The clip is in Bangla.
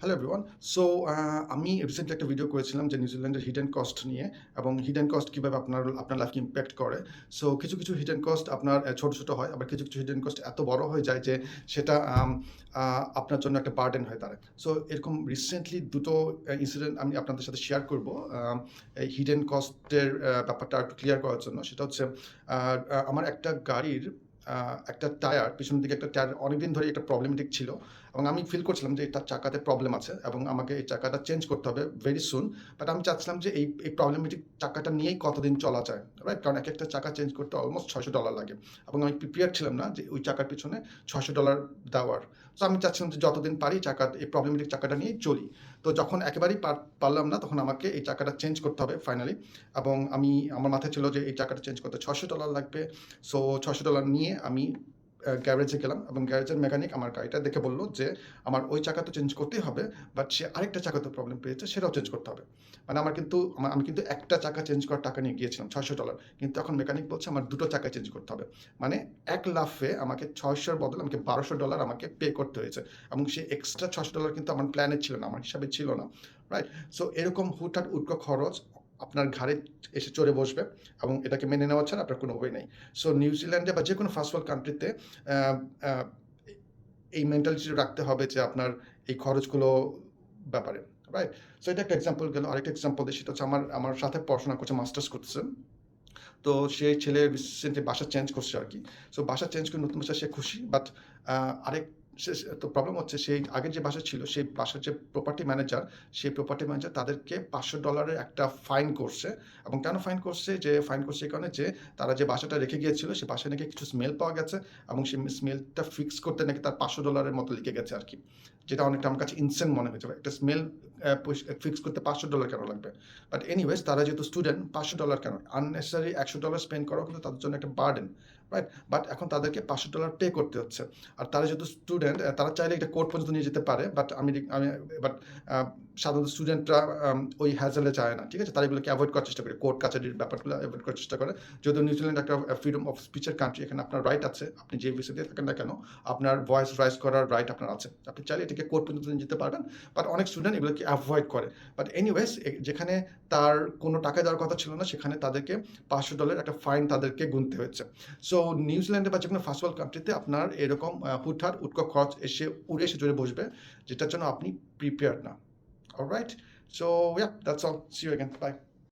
Hello everyone. সো আমি রিসেন্টলি একটা ভিডিও করেছিলাম যে নিউজিল্যান্ডের হিডেন কস্ট নিয়ে এবং হিডেন কস্ট কীভাবে আপনার লাইফকে ইম্প্যাক্ট করে। সো কিছু হিডেন কস্ট আপনার ছোট হয়। আবার কিছু হিডেন কস্ট এত বড় হয়ে যায় যে সেটা আপনার জন্য একটা বার্ডেন হয়ে দাঁড়ায়। সো এরকম রিসেন্টলি দুটো ইনসিডেন্ট আমি আপনাদের সাথে শেয়ার করব। এই হিডেন কস্টের ব্যাপারটা একটু ক্লিয়ার করার জন্য। সেটা হচ্ছে আমার একটা গাড়ির একটা টায়ার, পিছনের দিকে একটা টায়ার অনেকদিন ধরেই একটা প্রবলেমেটিক ছিল এবং আমি ফিল করছিলাম যে এটার চাকাতে প্রবলেম আছে এবং আমাকে এই চাকাটা চেঞ্জ করতে হবে ভেরি সুন। বাট আমি চাচ্ছিলাম যে এই প্রবলেমেটিক চাকাটা নিয়েই কতদিন চলা যায়, রাইট? কারণ একটা চাকা চেঞ্জ করতে অলমোস্ট $600 লাগে এবং আমি প্রিপেয়ার ছিলাম না যে ওই চাকার পিছনে $600 দেওয়ার। সো আমি চাচ্ছিলাম যে যতদিন পারি এই প্রবলেমেটিক চাকাটা নিয়েই চলি। তো যখন একেবারেই পারলাম না, তখন আমাকে এই চাকাটা চেঞ্জ করতে হবে ফাইনালি। এবং আমার মাথায় ছিল যে এই চাকাটা চেঞ্জ করতে $600 লাগবে। সো $600 নিয়ে আমি গ্যারেজে গেলাম এবং গ্যারেজের মেকানিক আমার গাড়িটা দেখে বলল যে আমার ওই চাকা তো চেঞ্জ করতেই হবে, বাট সে আরেকটা চাকাতে প্রবলেম পেয়েছে, সেটাও চেঞ্জ করতে হবে। মানে আমি কিন্তু একটা চাকা চেঞ্জ করার টাকা নিয়ে গিয়েছিলাম $600, কিন্তু এখন মেকানিক বলছে আমার দুটো চাকা চেঞ্জ করতে হবে। মানে এক লাফে আমাকে 600-র বদলে আমাকে $1200 আমাকে পে করতে হয়েছে এবং সেই এক্সট্রা $600 কিন্তু আমার প্ল্যানে ছিল না, আমার হিসাবে ছিল না, রাইট? সো এরকম হুটহাট উটকো খরচ আপনার ঘাড়ে এসে চড়ে বসবে এবং এটাকে মেনে নেওয়া ছাড়া আপনার কোনো ওয়ে নেই। সো নিউজিল্যান্ডে বা যে কোনো ফার্স্ট ওয়ার্ল্ড কান্ট্রিতে এই মেন্টালিটি রাখতে হবে যে আপনার এই খরচগুলো ব্যাপারে, রাইট? সো এটা একটা এক্সাম্পল গেল। আরেকটা এক্সাম্পল দিই, সেটা হচ্ছে আমার সাথে পড়াশোনা করছে, মাস্টার্স করতেছে। তো সেই ছেলে রিসেন্টলি বাসা চেঞ্জ করছে আর কি। সো বাসা চেঞ্জ করে নতুন বাসায় সে খুশি, বাট আরেক তো প্রবলেম হচ্ছে সেই আগের যে বাসা ছিল সেই বাসার যে প্রপার্টি ম্যানেজার, সেই প্রপার্টি ম্যানেজার তাদেরকে $500 একটা ফাইন করছে। এবং কেন ফাইন করছে? যে ফাইন করছে এই কারণে যে তারা যে বাসাটা রেখে গিয়েছিল সে বাসায় নাকি কিছু স্মেল পাওয়া গেছে এবং সেই স্মেলটা ফিক্স করতে নাকি তার $500 মতো লেগে গেছে আর কি। যেটা অনেকটা আমার কাছে ইনসেন্ট মনে হয়েছে। একটা স্মেল ফিক্স করতে $500 কেন লাগবে? বাট এনিওয়েজ তারা যেহেতু স্টুডেন্ট, $500 কেন? আননেসেসারি $100 স্পেন্ড করাও কিন্তু তাদের জন্য একটা বার্ডেন, রাইট? বাট এখন তাদেরকে $500 পে করতে হচ্ছে। আর তারা যেহেতু স্টুডেন্ট, তারা চাইলে এটা কোর্ট পর্যন্ত নিয়ে যেতে পারে। বাট বাট সাধারণত স্টুডেন্টরা ওই হ্যাজেলে যায় না। ঠিক আছে? তারা এগুলোকে এভয়েড করার চেষ্টা করে। কোর্ট কাচারির ব্যাপারগুলো এভয়েড করার চেষ্টা করে। যেহেতু নিউজিল্যান্ড একটা ফ্রিডম অফ স্পিচের কান্ট্রি, এখানে আপনার রাইট আছে। আপনি যে ভিসা দিয়ে থাকেন না কেন, আপনার ভয়েস রাইজ করার রাইট আপনার আছে। আপনি চাইলে এটাকে কোর্ট পর্যন্ত নিয়ে যেতে পারবেন। বাট অনেক স্টুডেন্ট এগুলোকে এভয়েড করে। বাট এনিওয়েজ যেখানে তার কোনো টাকা দেওয়ার কথা ছিল না, সেখানে তাদেরকে $500 একটা ফাইন তাদেরকে গুনতে হয়েছে। সো নিউজিল্যান্ডে বা যেকোনো ফার্স্ট ওয়ার্ল্ড কান্ট্রিতে আপনার এরকম হুটহাট উটকো খরচ উড়ে এসে চড়ে বসবে, যেটার জন্য আপনি প্রিপেয়ার্ড না। Alright? So yeah, that's all. See you again. Bye.